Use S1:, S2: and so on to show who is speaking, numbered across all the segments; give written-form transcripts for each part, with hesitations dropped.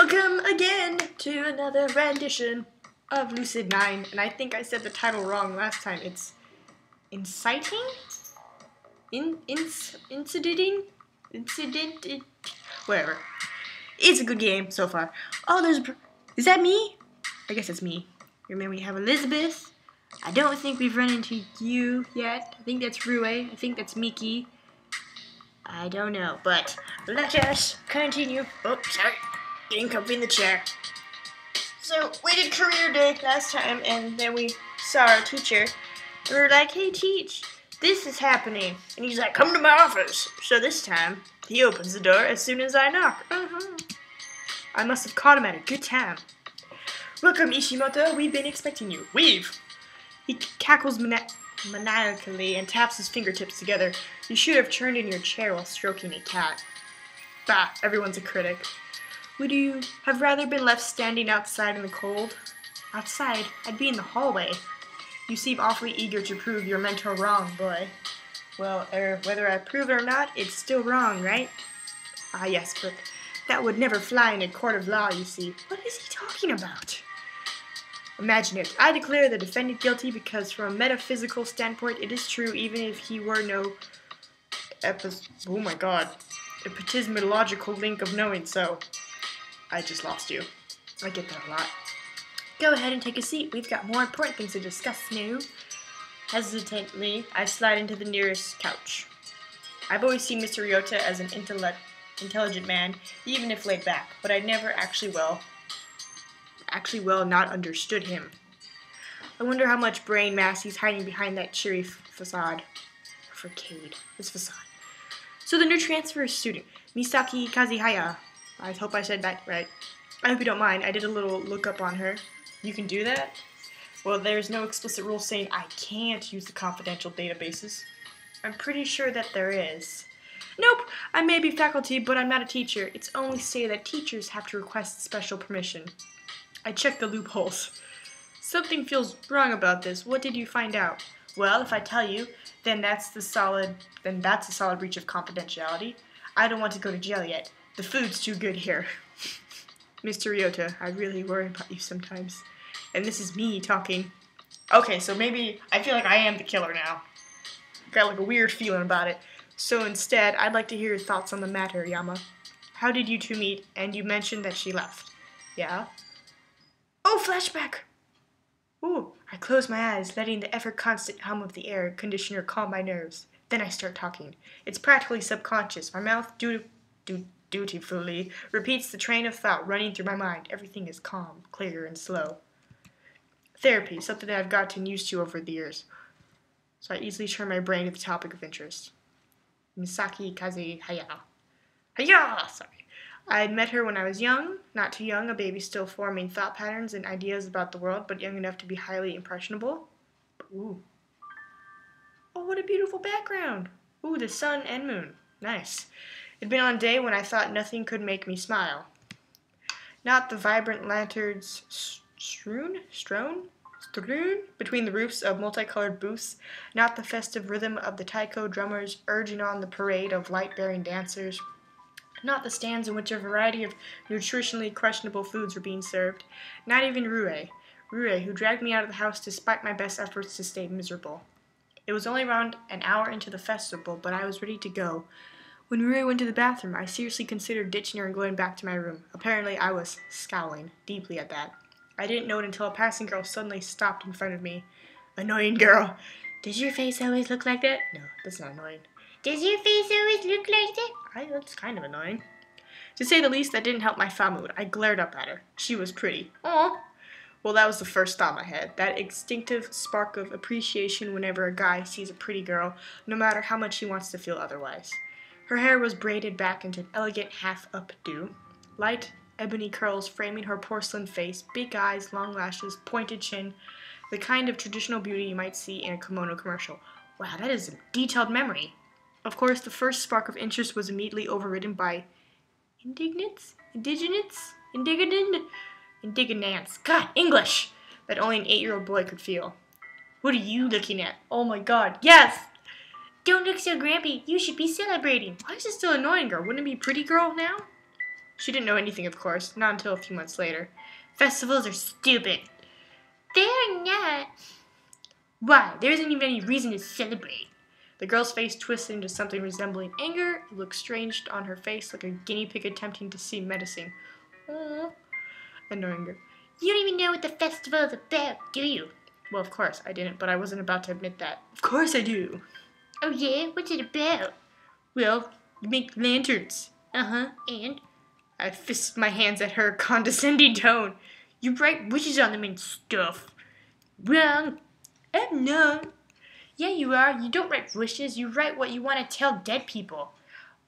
S1: Welcome again to another rendition of Lucid9, and I think I said the title wrong last time. It's Inciting? Inciting? Whatever. It's a good game so far. Oh, is that me? I guess it's me. Remember, we have Elizabeth. I don't think we've run into you yet. I think that's Rue. I think that's Miki. I don't know, but let us continue. Oh, sorry. Getting comfy in the chair. So, we did career day last time, and then we saw our teacher. And we were like, hey, teach, this is happening. And he's like, come to my office. So this time, he opens the door as soon as I knock. I must have caught him at a good time. Welcome, Ishimoto. We've been expecting you. We've. He cackles maniacally and taps his fingertips together. You should have turned in your chair while stroking a cat. Bah, everyone's a critic. Would you have rather been left standing outside in the cold? Outside? I'd be in the hallway. You seem awfully eager to prove your mentor wrong, boy. Well, whether I prove it or not, it's still wrong, right? Ah, yes, but that would never fly in a court of law, you see. What is he talking about? Imagine it. I declare the defendant guilty because from a metaphysical standpoint, it is true even if he were no epistemological link of knowing so. I just lost you. I get that a lot. Go ahead and take a seat. We've got more important things to discuss now. Hesitantly, I slide into the nearest couch. I've always seen Mr. Ryota as an intelligent man, even if laid back, but I'd never actually not understood him. I wonder how much brain mass he's hiding behind that cheery facade. His facade. So the new transfer student, Misaki Kazihaya. I hope I said that right. I hope you don't mind. I did a little lookup on her. You can do that? Well, there's no explicit rule saying I can't use the confidential databases. I'm pretty sure that there is. Nope, I may be faculty, but I'm not a teacher. It's only stated that teachers have to request special permission. I checked the loopholes. Something feels wrong about this. What did you find out? Well, if I tell you, then that's a solid breach of confidentiality. I don't want to go to jail yet. The food's too good here. Mr. Ryota, I really worry about you sometimes. And this is me talking. Okay, so maybe I feel like I am the killer now. Got like a weird feeling about it. So instead, I'd like to hear your thoughts on the matter, Yama. How did you two meet? And you mentioned that she left. Yeah? Oh, flashback! Ooh, I close my eyes, letting the ever-constant hum of the air conditioner calm my nerves. Then I start talking. It's practically subconscious. My mouth dutifully repeats the train of thought running through my mind. Everything is calm, clear, and slow. Therapy, something that I've gotten used to over the years. So I easily turn my brain to the topic of interest. Misaki Kazihaya. Sorry. I had met her when I was young, not too young, a baby still forming thought patterns and ideas about the world, but young enough to be highly impressionable. Ooh. Oh, what a beautiful background. Ooh, the sun and moon. Nice. It'd been on a day when I thought nothing could make me smile. Not the vibrant lanterns strewn between the roofs of multicolored booths, not the festive rhythm of the taiko drummers urging on the parade of light-bearing dancers, not the stands in which a variety of nutritionally questionable foods were being served, not even Rue, who dragged me out of the house despite my best efforts to stay miserable. It was only around an hour into the festival, but I was ready to go. When Rue went to the bathroom, I seriously considered ditching her and going back to my room. Apparently, I was scowling deeply at that. I didn't know it until a passing girl suddenly stopped in front of me. Annoying girl. Does your face always look like that? No, that's not annoying. Does your face always look like that? That's kind of annoying. To say the least, that didn't help my foul mood. I glared up at her. She was pretty. Aw. Well, that was the first thought I had. That instinctive spark of appreciation whenever a guy sees a pretty girl, no matter how much he wants to feel otherwise. Her hair was braided back into an elegant half-updo. Light ebony curls framing her porcelain face, big eyes, long lashes, pointed chin, the kind of traditional beauty you might see in a kimono commercial. Wow, that is a detailed memory. Of course, the first spark of interest was immediately overridden by indignance? Indignance. God, English! That only an 8-year-old boy could feel. What are you looking at? Oh my god, yes! Don't look so grumpy. You should be celebrating. Why is it still annoying, girl? Wouldn't it be pretty girl now? She didn't know anything, of course, not until a few months later. Festivals are stupid. They're not. Why? There isn't even any reason to celebrate. The girl's face twisted into something resembling anger. It looked strange on her face, like a guinea pig attempting to seem menacing. Oh, annoying her. You don't even know what the festival is about, do you? Well, of course I didn't, but I wasn't about to admit that. Of course I do. Oh yeah? What's it about? Well, we make lanterns. Uh-huh, and? I fisted my hands at her condescending tone. You write wishes on them and stuff. Wrong. I'm not. Yeah, you are. You don't write wishes. You write what you want to tell dead people.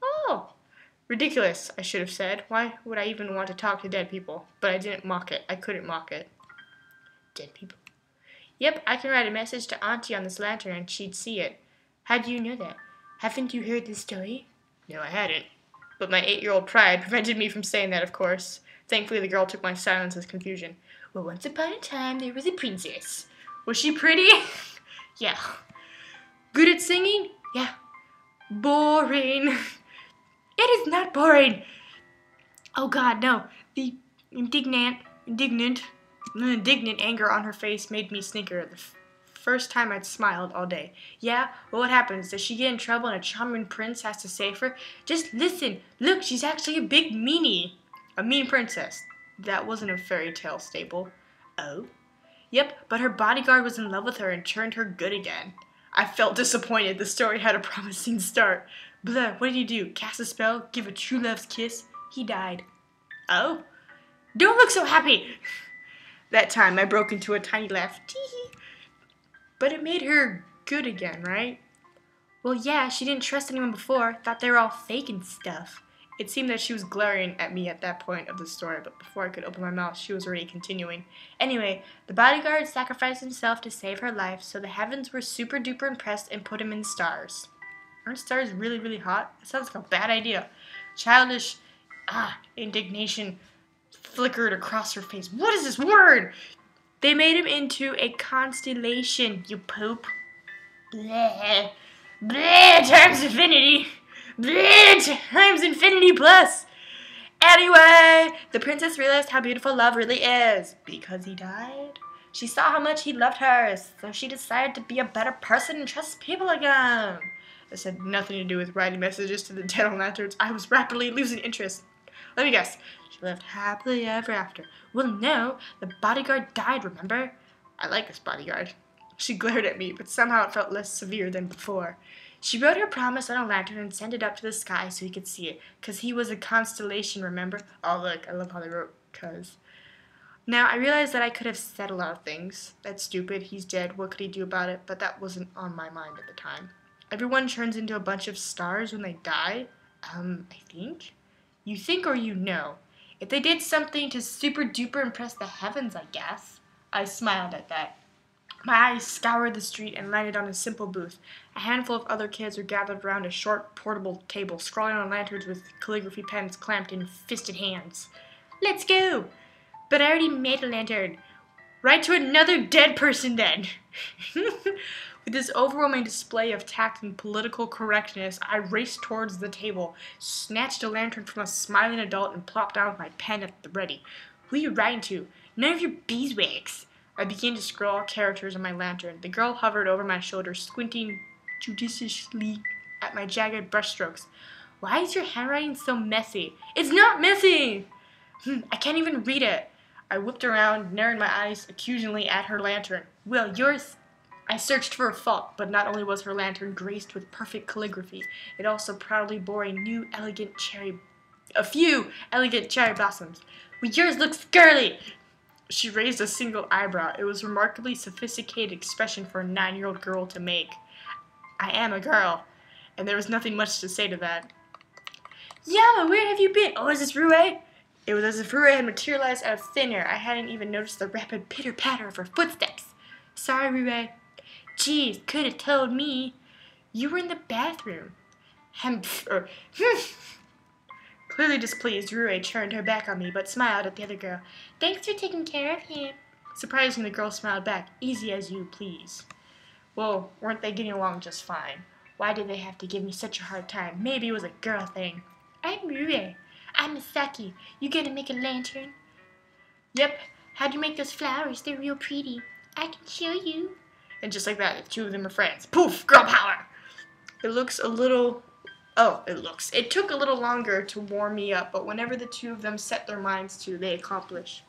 S1: Oh. Ridiculous, I should have said. Why would I even want to talk to dead people? But I didn't mock it. I couldn't mock it. Dead people. Yep, I can write a message to Auntie on this lantern and she'd see it. How do you know that? Haven't you heard this story? No, I hadn't. But my 8-year-old pride prevented me from saying that, of course. Thankfully, the girl took my silence as confusion. Well, once upon a time, there was a princess. Was she pretty? Yeah. Good at singing? Yeah. Boring. It is not boring. Oh God, no. The indignant anger on her face made me snicker. The first time I'd smiled all day. Yeah, well, what happens? Does she get in trouble and a charming prince has to save her? Just listen. Look, she's actually a big meanie. A mean princess. That wasn't a fairy tale stable. Oh? Yep, but her bodyguard was in love with her and turned her good again. I felt disappointed. The story had a promising start. Blah, what did he do? Cast a spell? Give a true love's kiss? He died. Oh? Don't look so happy! That time I broke into a tiny laugh. Tee-hee. But it made her good again, right? Well, yeah, she didn't trust anyone before. Thought they were all fake and stuff. It seemed that she was glaring at me at that point of the story, but before I could open my mouth, she was already continuing. Anyway, the bodyguard sacrificed himself to save her life, so the heavens were super duper impressed and put him in stars. Aren't stars really, really hot? That sounds like a bad idea. Childish, indignation flickered across her face. What is this word? They made him into a constellation, you poop. Bleh. Bleh times infinity. Bleh times infinity plus. Anyway, the princess realized how beautiful love really is. Because he died, she saw how much he loved her, so she decided to be a better person and trust people again. This had nothing to do with writing messages to the dead on lanterns. I was rapidly losing interest. Let me guess. She lived happily ever after. Well, no. The bodyguard died, remember? I like this bodyguard. She glared at me, but somehow it felt less severe than before. She wrote her promise on a lantern and sent it up to the sky so he could see it, 'cause he was a constellation, remember? Oh, look, I love how they wrote 'cause. Now, I realized that I could have said a lot of things. That's stupid, he's dead, what could he do about it? But that wasn't on my mind at the time. Everyone turns into a bunch of stars when they die? I think? You think or you know? If they did something to super duper impress the heavens, I guess. I smiled at that. My eyes scoured the street and landed on a simple booth. A handful of other kids were gathered around a short, portable table, scrawling on lanterns with calligraphy pens clamped in fisted hands. Let's go! But I already made a lantern. Write to another dead person then. With this overwhelming display of tact and political correctness, I raced towards the table, snatched a lantern from a smiling adult, and plopped down with my pen at the ready. Who are you writing to? None of your beeswax. I began to scrawl characters on my lantern. The girl hovered over my shoulder, squinting judiciously at my jagged brushstrokes. Why is your handwriting so messy? It's not messy! I can't even read it. I whipped around, narrowing my eyes accusingly at her lantern. Well, yours... I searched for a fault, but not only was her lantern graced with perfect calligraphy, it also proudly bore a few elegant cherry blossoms. Well, yours looks girly! She raised a single eyebrow. It was a remarkably sophisticated expression for a 9-year-old girl to make. I am a girl, and there was nothing much to say to that. Yama, where have you been? Oh, is this Rue? It was as if Rue had materialized out of thin air. I hadn't even noticed the rapid pitter-patter of her footsteps. Sorry, Rue. Geez, could have told me. You were in the bathroom. Clearly displeased, Rue turned her back on me, but smiled at the other girl. Thanks for taking care of him. Surprisingly, the girl smiled back. Easy as you please. Well, weren't they getting along just fine? Why did they have to give me such a hard time? Maybe it was a girl thing. I'm Rue. I'm Misaki. You gonna make a lantern? Yep. How'd you make those flowers? They're real pretty. I can show you. And just like that, the two of them are friends. Poof! Girl power! It looks a little... It took a little longer to warm me up, but whenever the two of them set their minds to, they accomplish.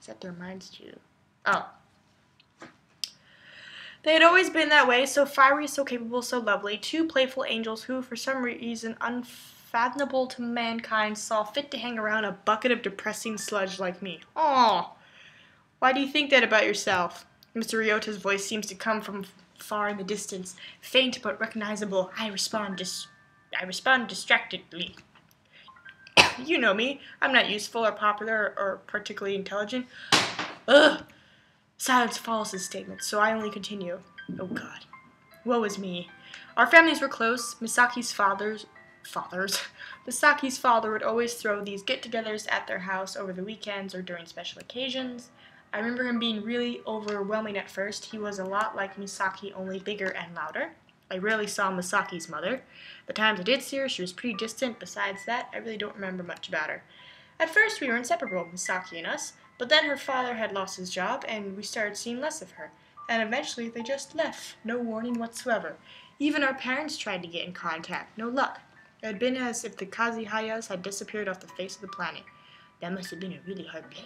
S1: Set their minds to. Oh. They had always been that way, so fiery, so capable, so lovely. Two playful angels who, for some reason unfathomable to mankind, saw fit to hang around a bucket of depressing sludge like me. Aww. Why do you think that about yourself? Mr. Ryota's voice seems to come from far in the distance, faint but recognizable. I respond distractedly. You know me. I'm not useful or popular or particularly intelligent. Ugh. Silence follows his statement, so I only continue. Oh God. Woe is me. Our families were close. Misaki's father would always throw these get-togethers at their house over the weekends or during special occasions. I remember him being really overwhelming at first. He was a lot like Misaki, only bigger and louder. I rarely saw Misaki's mother. The times I did see her, she was pretty distant. Besides that, I really don't remember much about her. At first, we were inseparable, Misaki and us. But then her father had lost his job, and we started seeing less of her. And eventually they just left, no warning whatsoever. Even our parents tried to get in contact, no luck. It had been as if the Kazihayas had disappeared off the face of the planet. That must have been a really hard blow.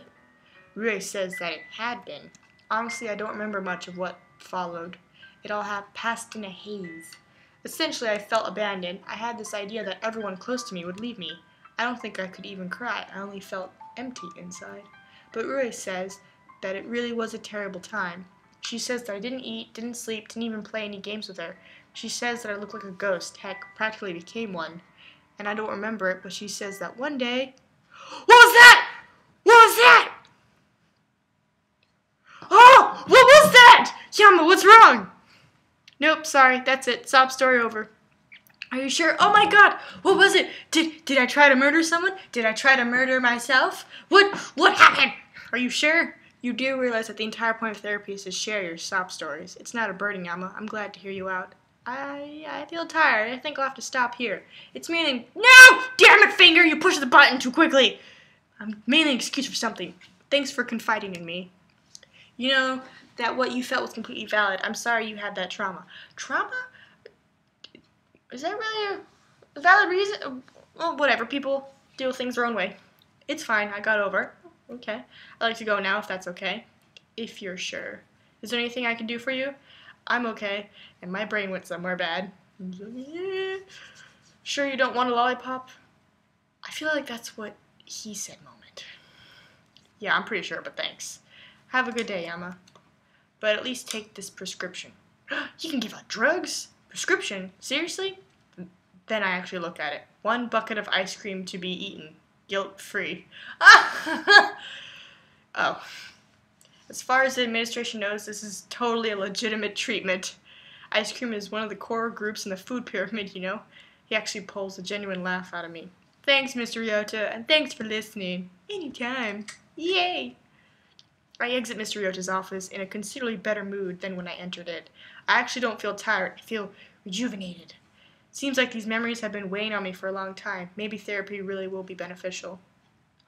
S1: Rui says that it had been. Honestly, I don't remember much of what followed. It all passed in a haze. Essentially, I felt abandoned. I had this idea that everyone close to me would leave me. I don't think I could even cry. I only felt empty inside. But Rui says that it really was a terrible time. She says that I didn't eat, didn't sleep, didn't even play any games with her. She says that I look like a ghost, heck, practically became one. And I don't remember it, but she says that one day... What was that? What was that? Oh! What was that? Yama, what's wrong? Nope, sorry, that's it. Sob story over. Are you sure? Oh my God! What was it? Did I try to murder someone? Did I try to murder myself? What happened? Are you sure? You do realize that the entire point of therapy is to share your sob stories. It's not a burden, Yama. I'm glad to hear you out. I feel tired. I think I'll have to stop here. It's mainly... No! Damn it, Finger! You pushed the button too quickly! I'm mainly an excuse for something. Thanks for confiding in me. You know that what you felt was completely valid. I'm sorry you had that trauma. Trauma? Is that really a valid reason? Well, whatever. People do things their own way. It's fine. I got over it. Okay. I'd like to go now if that's okay. If you're sure. Is there anything I can do for you? I'm okay. And my brain went somewhere bad. Sure you don't want a lollipop? I feel like that's what he said moment. Yeah, I'm pretty sure, but thanks. Have a good day, Yama. But at least take this prescription. You can give out drugs? Prescription? Seriously? Then I actually look at it. 1 bucket of ice cream to be eaten. Guilt-free. Oh. As far as the administration knows, this is totally a legitimate treatment. Ice cream is one of the core groups in the food pyramid, you know. He actually pulls a genuine laugh out of me. Thanks, Mr. Ryota, and thanks for listening. Anytime. Yay! I exit Mr. Ryota's office in a considerably better mood than when I entered it. I actually don't feel tired. I feel rejuvenated. Seems like these memories have been weighing on me for a long time. Maybe therapy really will be beneficial.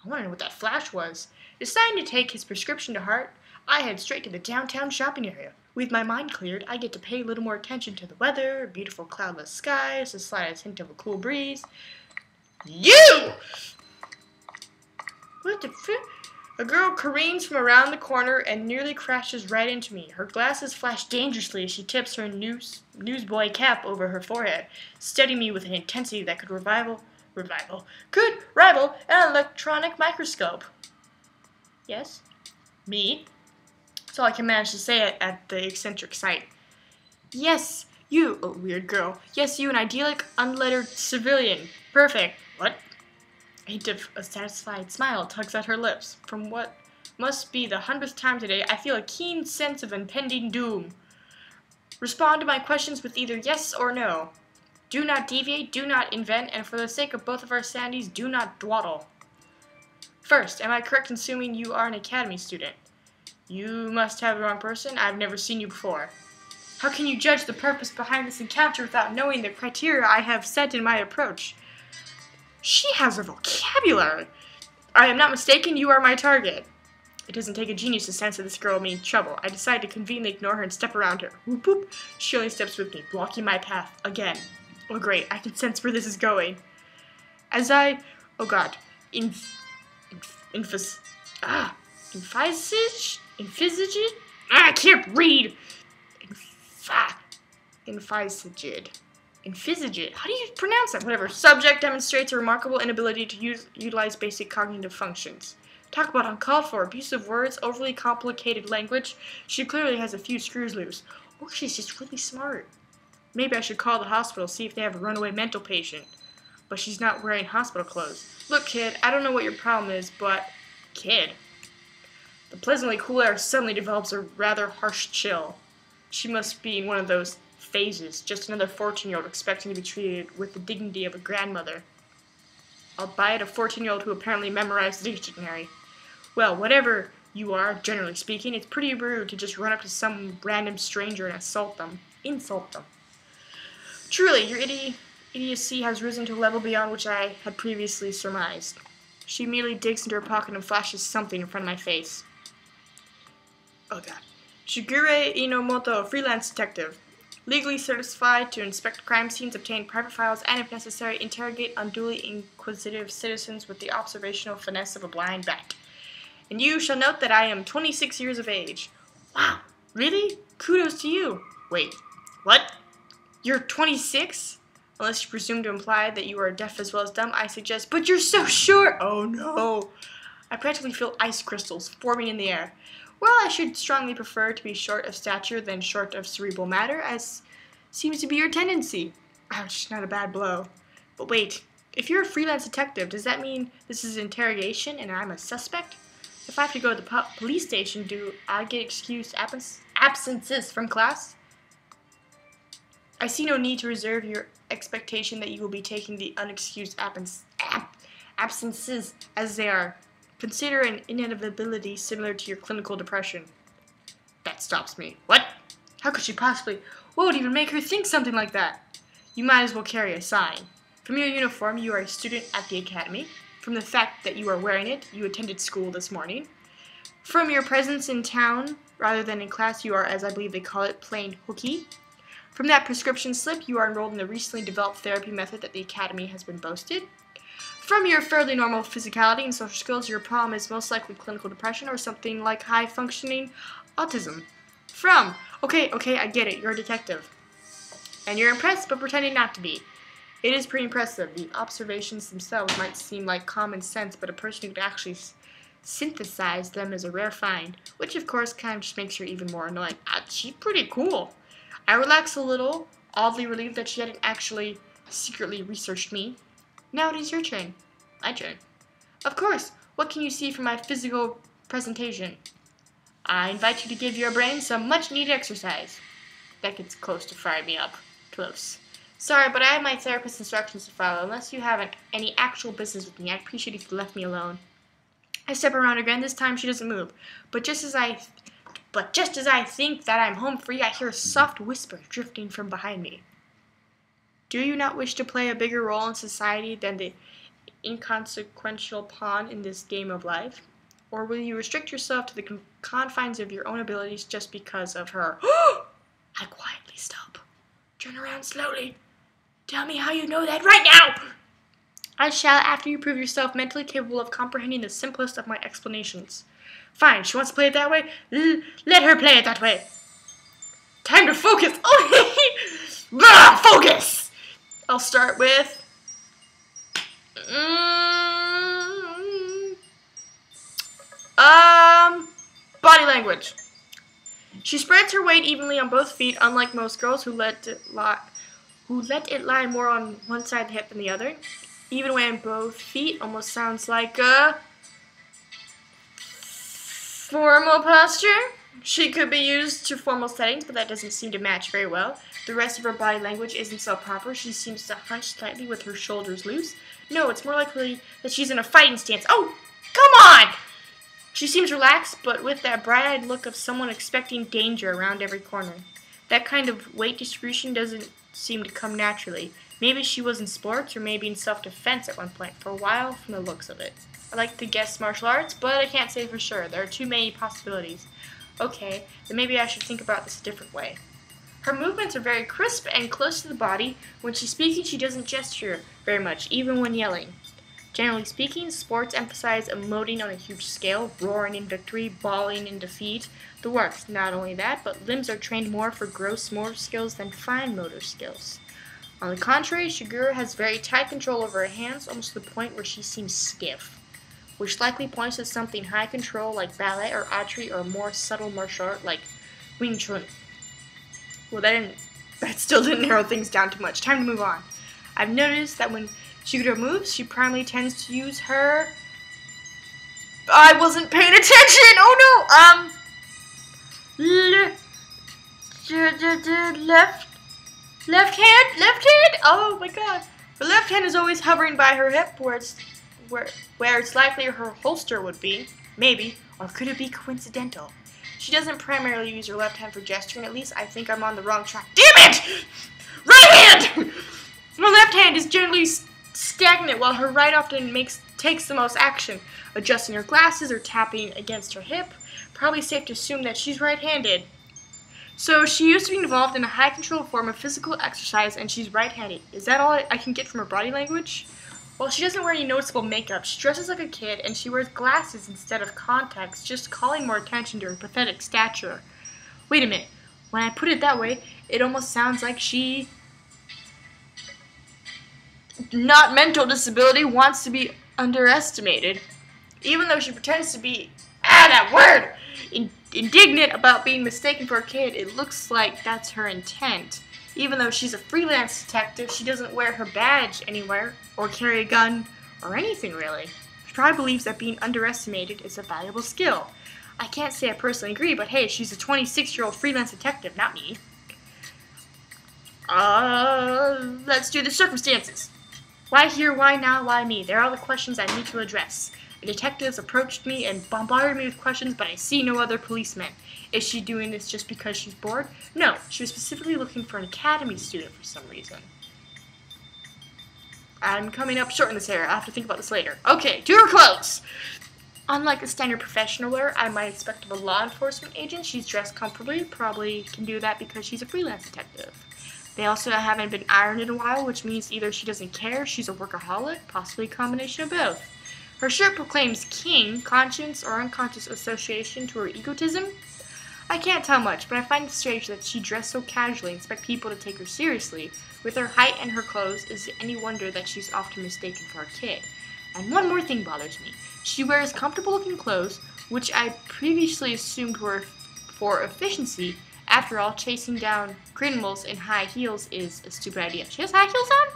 S1: I want to know what that flash was. Deciding to take his prescription to heart, I head straight to the downtown shopping area. With my mind cleared, I get to pay a little more attention to the weather, beautiful cloudless skies, the slightest hint of a cool breeze. You! What the frick? A girl careens from around the corner and nearly crashes right into me. Her glasses flash dangerously as she tips her newsboy cap over her forehead, studying me with an intensity that could rival an electronic microscope. Yes? Me? That's all I can manage to say at the eccentric sight. Yes, you, oh, weird girl. Yes, you, an idyllic, unlettered civilian. Perfect. What? A hint of a satisfied smile tugs at her lips. From what must be the 100th time today, I feel a keen sense of impending doom. Respond to my questions with either yes or no. Do not deviate, do not invent, and for the sake of both of our sanities, do not dawdle. First, am I correct in assuming you are an academy student? You must have the wrong person. I've never seen you before. How can you judge the purpose behind this encounter without knowing the criteria I have set in my approach? She has a vocabulary. I am not mistaken, you are my target. It doesn't take a genius to sense that this girl means trouble. I decide to conveniently ignore her and step around her. Whoop whoop. She only steps with me, blocking my path again. Oh great, I can sense where this is going. As I, oh god, envisage, I can't read. Envisage. How do you pronounce that? Whatever. Subject demonstrates a remarkable inability to utilize basic cognitive functions. Talk about uncalled for, abusive words, overly complicated language. She clearly has a few screws loose. Or she's just really smart. Maybe I should call the hospital, see if they have a runaway mental patient. But she's not wearing hospital clothes. Look, kid, I don't know what your problem is, but... Kid? The pleasantly cool air suddenly develops a rather harsh chill. She must be in one of those phases, just another 14-year-old expecting to be treated with the dignity of a grandmother. Albeit a 14-year-old who apparently memorized the dictionary. Well, whatever you are, generally speaking, it's pretty rude to just run up to some random stranger and insult them. Truly, your idiocy has risen to a level beyond which I had previously surmised. She immediately digs into her pocket and flashes something in front of my face. Oh god. Shigure Inomoto, freelance detective. Legally certified to inspect crime scenes, obtain private files, and if necessary, interrogate unduly inquisitive citizens with the observational finesse of a blind bat. And you shall note that I am 26 years of age. Wow, really? Kudos to you. Wait, what? You're 26? Unless you presume to imply that you are deaf as well as dumb, I suggest, but you're so short! Oh no! I practically feel ice crystals forming in the air. Well, I should strongly prefer to be short of stature than short of cerebral matter, as seems to be your tendency. Ouch, not a bad blow. But wait, if you're a freelance detective, does that mean this is an interrogation and I'm a suspect? If I have to go to the police station, do I get excused absences from class? I see no need to reserve your expectation that you will be taking the unexcused absences as they are. Consider an inevitability similar to your clinical depression. That stops me. What? How could she possibly? What would even make her think something like that? You might as well carry a sign. From your uniform, you are a student at the academy. From the fact that you are wearing it, you attended school this morning. From your presence in town, rather than in class, you are, as I believe they call it, plain hooky. From that prescription slip, you are enrolled in the recently developed therapy method that the academy has been boasted. From your fairly normal physicality and social skills, your problem is most likely clinical depression or something like high-functioning autism. Okay, I get it, you're a detective. And you're impressed, but pretending not to be. It is pretty impressive. The observations themselves might seem like common sense, but a person who could actually synthesize them is a rare find, which of course kind of just makes her even more annoying. She's pretty cool. I relax a little, oddly relieved that she hadn't actually secretly researched me. Now it is your turn. My turn. Of course. What can you see from my physical presentation? I invite you to give your brain some much-needed exercise. That gets close to firing me up. Close. Sorry, but I have my therapist's instructions to follow. Unless you have any actual business with me, I'd appreciate if you left me alone. I step around again. This time she doesn't move. But just as I think that I'm home free, I hear a soft whisper drifting from behind me. Do you not wish to play a bigger role in society than the inconsequential pawn in this game of life? Or will you restrict yourself to the confines of your own abilities just because of her? I quietly stop. Turn around slowly. Tell me how you know that right now! I shall after you prove yourself mentally capable of comprehending the simplest of my explanations. Fine, she wants to play it that way? Let her play it that way. Time to focus! Oh, focus! I'll start with... body language. She spreads her weight evenly on both feet, unlike most girls who let it lie more on one side of the hip than the other. Even weight on both feet almost sounds like a formal posture. She could be used to formal settings, but that doesn't seem to match very well. The rest of her body language isn't so proper. She seems to hunch slightly with her shoulders loose. No, it's more likely that she's in a fighting stance. Oh, come on! She seems relaxed, but with that bright-eyed look of someone expecting danger around every corner. That kind of weight distribution doesn't seem to come naturally. Maybe she was in sports or maybe in self-defense at one point for a while from the looks of it. I like to guess martial arts, but I can't say for sure. There are too many possibilities. Okay, then maybe I should think about this a different way. Her movements are very crisp and close to the body. When she's speaking, she doesn't gesture very much, even when yelling. Generally speaking, sports emphasize emoting on a huge scale, roaring in victory, bawling in defeat, the works. Not only that, but limbs are trained more for gross motor skills than fine motor skills. On the contrary, Shigure has very tight control over her hands, almost to the point where she seems stiff, which likely points to something high control like ballet or archery or a more subtle martial art like Wing Chun. Well, that still didn't narrow things down too much. Time to move on. I've noticed that when Shigure moves, she primarily tends to use her... I wasn't paying attention! Oh no! Left hand? Oh my god. The left hand is always hovering by her hip where it's likely her holster would be. Maybe. Or could it be coincidental? She doesn't primarily use her left hand for gesturing. At least I think I'm on the wrong track. Damn it! Right hand! Her left hand is generally stagnant while her right often takes the most action, adjusting her glasses or tapping against her hip. Probably safe to assume that she's right-handed. So she used to be involved in a high-control form of physical exercise, and she's right-handed. Is that all I can get from her body language? Well, she doesn't wear any noticeable makeup. She dresses like a kid, and she wears glasses instead of contacts, just calling more attention to her pathetic stature. Wait a minute. When I put it that way, it almost sounds like she... not mental disability, wants to be underestimated. Even though she pretends to be, that word, indignant about being mistaken for a kid, it looks like that's her intent. Even though she's a freelance detective, she doesn't wear her badge anywhere, or carry a gun, or anything really. She probably believes that being underestimated is a valuable skill. I can't say I personally agree, but hey, she's a 26-year-old freelance detective, not me. Let's do the circumstances. Why here, why now, why me? They're all the questions I need to address. The detectives approached me and bombarded me with questions, but I see no other policemen. Is she doing this just because she's bored? No, she was specifically looking for an academy student for some reason. I'm coming up short in this area. I'll have to think about this later. Okay, to her clothes. Unlike a standard professional wear I might expect of a law enforcement agent, she's dressed comfortably. Probably can do that because she's a freelance detective. They also haven't been ironed in a while, which means either she doesn't care, she's a workaholic, possibly a combination of both. Her shirt proclaims king, conscious or unconscious association to her egotism. I can't tell much, but I find it strange that she dressed so casually and expect people to take her seriously. With her height and her clothes, is it any wonder that she's often mistaken for a kid? And one more thing bothers me. She wears comfortable-looking clothes, which I previously assumed were for efficiency. After all, chasing down criminals in high heels is a stupid idea. She has high heels on?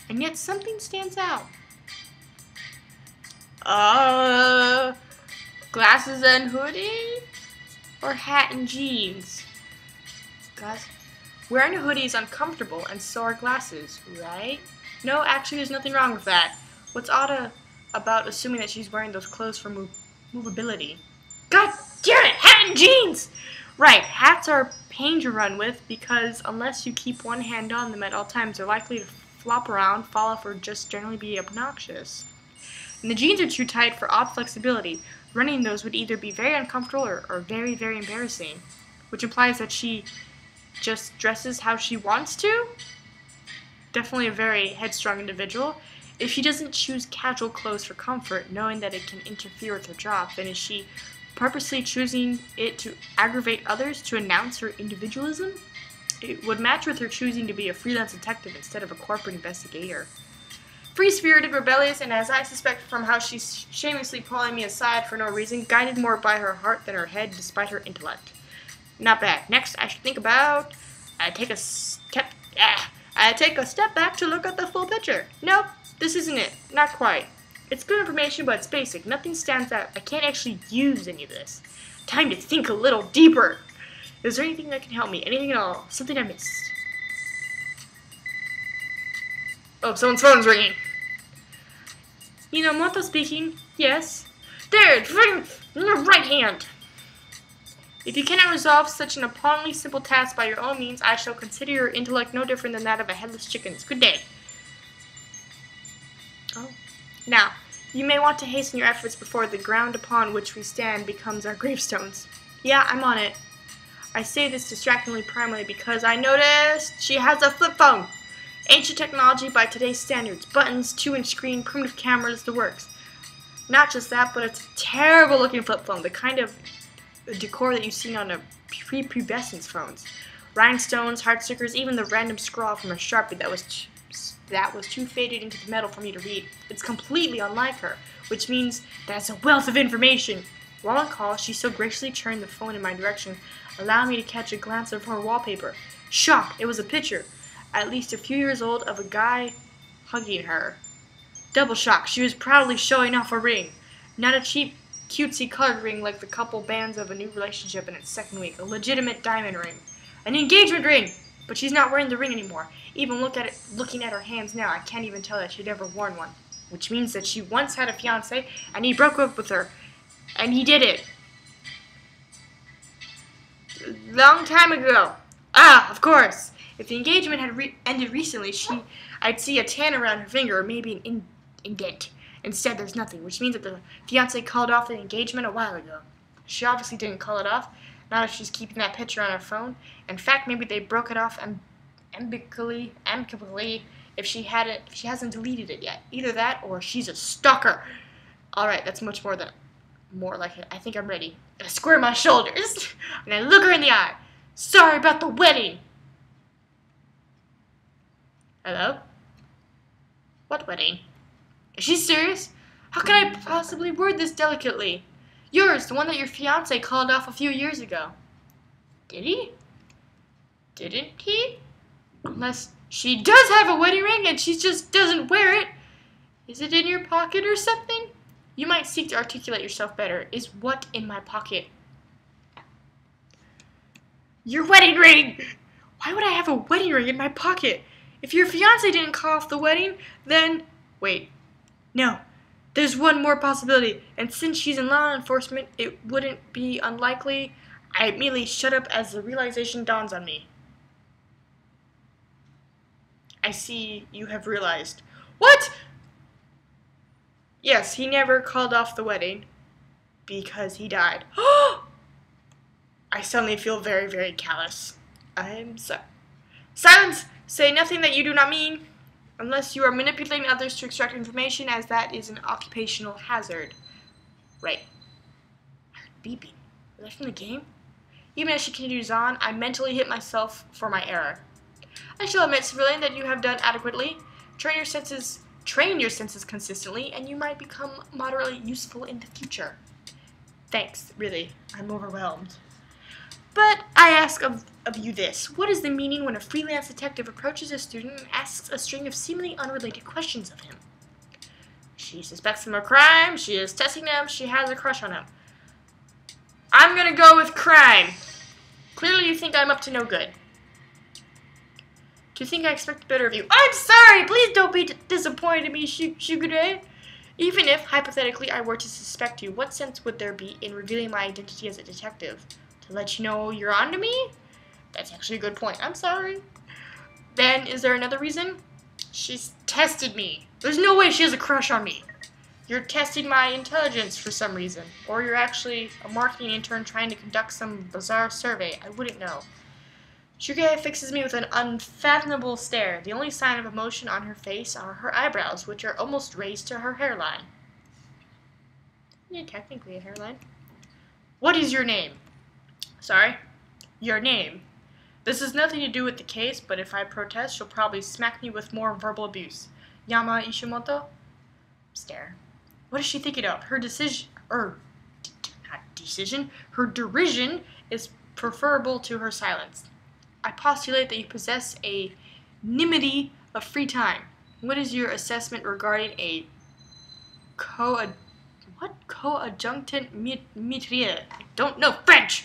S1: And yet something stands out. Glasses and hoodie? Or hat and jeans? Wearing a hoodie is uncomfortable, and so are glasses, right? No, actually, there's nothing wrong with that. What's odd about assuming that she's wearing those clothes for movability? God damn it! Hat and jeans! Right, hats are a pain to run with because unless you keep one hand on them at all times, they're likely to flop around, fall off, or just generally be obnoxious. And the jeans are too tight for odd flexibility. Running those would either be very uncomfortable or very, very embarrassing, which implies that she just dresses how she wants to. Definitely a very headstrong individual. If she doesn't choose casual clothes for comfort, knowing that it can interfere with her job, then is she purposely choosing it to aggravate others to announce her individualism? It would match with her choosing to be a freelance detective instead of a corporate investigator. Free-spirited, rebellious, and as I suspect from how she's shamelessly pulling me aside for no reason, guided more by her heart than her head despite her intellect. Not bad. Next, I should think about... I take a step back to look at the full picture. Nope, this isn't it. Not quite. It's good information, but it's basic. Nothing stands out. I can't actually use any of this. Time to think a little deeper. Is there anything that can help me? Anything at all? Something I missed? Oh, someone's phone's ringing. Minamoto speaking. Yes. There, it's ringing in your right hand. If you cannot resolve such an appallingly simple task by your own means, I shall consider your intellect no different than that of a headless chicken's. Good day. Now, you may want to hasten your efforts before the ground upon which we stand becomes our gravestones. Yeah, I'm on it. I say this distractingly primarily because I noticed she has a flip phone. Ancient technology by today's standards. Buttons, 2-inch screen, primitive cameras, the works. Not just that, but it's a terrible looking flip phone. The kind of decor that you see on a prepubescent phones. Rhinestones, heart stickers, even the random scrawl from a Sharpie that was too faded into the metal for me to read. It's completely unlike her, which means that it's a wealth of information. While on call, she so graciously turned the phone in my direction, allowing me to catch a glance of her wallpaper. Shock! It was a picture, at least a few years old, of a guy hugging her. Double shock. She was proudly showing off a ring. Not a cheap, cutesy colored ring like the couple bands of a new relationship in its second week. A legitimate diamond ring. An engagement ring! But she's not wearing the ring anymore. Even looking at her hands now, I can't even tell that she'd ever worn one. Which means that she once had a fiancé, and he broke up with her. And he did it. Long time ago. Ah, of course. If the engagement had ended recently, I'd see a tan around her finger or maybe an indent. Instead, there's nothing, which means that the fiancé called off the engagement a while ago. She obviously didn't call it off, not if she's keeping that picture on her phone. In fact, maybe they broke it off amicably if she hasn't deleted it yet. Either that or she's a stalker. Alright, that's much more like it. I think I'm ready. I square my shoulders and I look her in the eye. Sorry about the wedding. Hello? What wedding? Is she serious? How can I possibly word this delicately? Yours, the one that your fiancé called off a few years ago. Did he? Didn't he? Unless she does have a wedding ring and she just doesn't wear it. Is it in your pocket or something? You might seek to articulate yourself better. Is what in my pocket? Your wedding ring! Why would I have a wedding ring in my pocket? If your fiancé didn't call off the wedding, then... Wait. No. There's one more possibility, and since she's in law enforcement, it wouldn't be unlikely. I immediately shut up as the realization dawns on me. I see you have realized. What? Yes, he never called off the wedding because he died. I suddenly feel very, very callous. I'm sorry. Silence! Say nothing that you do not mean, unless you are manipulating others to extract information, as that is an occupational hazard. Right. I heard beeping. Was that from the game? Even as she continues on, I mentally hit myself for my error. I shall admit, civilian, that you have done adequately. Train your senses consistently, and you might become moderately useful in the future. Thanks, really. I'm overwhelmed. But I ask of you this. What is the meaning when a freelance detective approaches a student and asks a string of seemingly unrelated questions of him? She suspects him of crime, she is testing him, she has a crush on him. I'm gonna go with crime. Clearly you think I'm up to no good. Do you think I expect better of you? I'm sorry! Please don't be disappointed in me, Shugure. Even if, hypothetically, I were to suspect you, what sense would there be in revealing my identity as a detective? To let you know you're onto me? That's actually a good point. I'm sorry. Then, is there another reason? She's tested me. There's no way she has a crush on me. You're testing my intelligence for some reason. Or you're actually a marketing intern trying to conduct some bizarre survey. I wouldn't know. Shuge fixes me with an unfathomable stare. The only sign of emotion on her face are her eyebrows, which are almost raised to her hairline. Yeah, technically a hairline. What is your name? Sorry? Your name. This has nothing to do with the case, but if I protest, she'll probably smack me with more verbal abuse. Yama Ishimoto? Stare. What is she thinking of? Her her derision is preferable to her silence. I postulate that you possess a nimity of free time. What is your assessment regarding a coadjunctant metrier? I don't know French!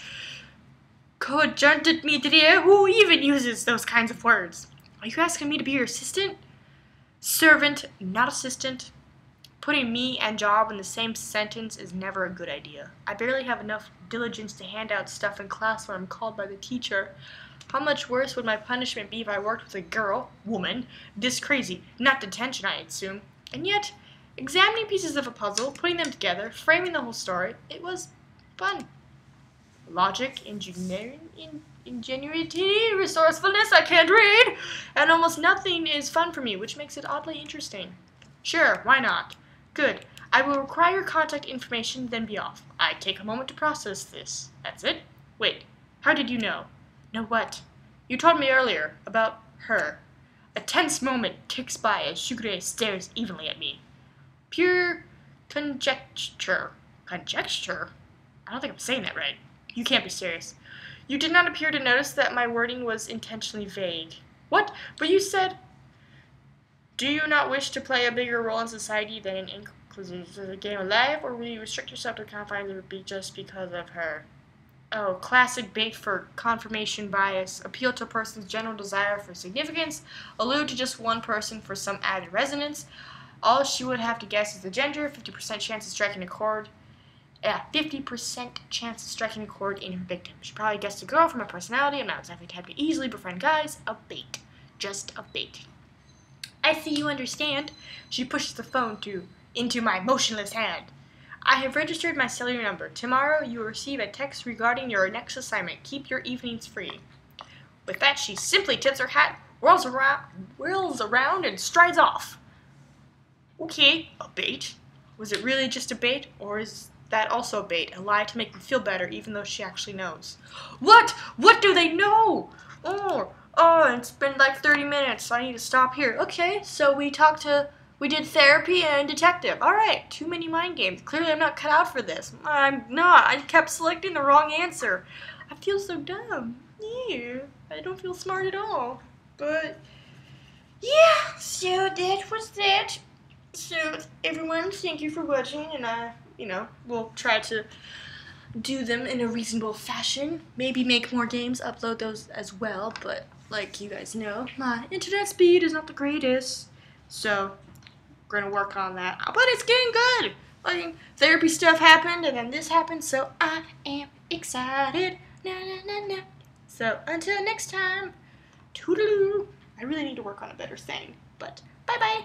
S1: Coadjunctant metrier? Who even uses those kinds of words? Are you asking me to be your assistant? Servant, not assistant. Putting me and job in the same sentence is never a good idea. I barely have enough diligence to hand out stuff in class when I'm called by the teacher. How much worse would my punishment be if I worked with a woman, this crazy? Not detention, I assume. And yet, examining pieces of a puzzle, putting them together, framing the whole story. It was fun. Logic, ingenuity, resourcefulness, I can't read, and almost nothing is fun for me, which makes it oddly interesting. Sure, why not? Good. I will require your contact information, then be off. I take a moment to process this. That's it? Wait, how did you know? Know what? You told me earlier about her. A tense moment ticks by as Shugure stares evenly at me. Pure conjecture. Conjecture? I don't think I'm saying that right. You can't be serious. You did not appear to notice that my wording was intentionally vague. What? But you said... Do you not wish to play a bigger role in society than an inclusive game of life, or will you restrict yourself to confines of it just because of her? Oh, classic bait for confirmation bias. Appeal to a person's general desire for significance. Allude to just one person for some added resonance. All she would have to guess is the gender. 50% chance of striking a chord. 50% chance of striking a chord in her victim. She probably guessed a girl from her personality. I'm not exactly the type to easily befriend guys. A bait. Just a bait. I see you understand. She pushes the phone into my motionless hand. I have registered my cellular number. Tomorrow you will receive a text regarding your next assignment. Keep your evenings free. With that, she simply tips her hat, whirls around, and strides off. Okay, a bait? Was it really just a bait, or is that also a bait? A lie to make me feel better, even though she actually knows. What? What do they know? Oh, it's been like 30 minutes, so I need to stop here. Okay, so we did therapy and detective. Alright, too many mind games. Clearly I'm not cut out for this. I'm not. I kept selecting the wrong answer. I feel so dumb. Yeah, I don't feel smart at all. But, yeah, so that was that. So, everyone, thank you for watching, and we'll try to do them in a reasonable fashion. Maybe make more games, upload those as well, but like you guys know, my internet speed is not the greatest. So, we're gonna work on that. But it's getting good! Like, therapy stuff happened, and then this happened, so I am excited. Na na na na. So, until next time, toodaloo. I really need to work on a better saying, but bye-bye.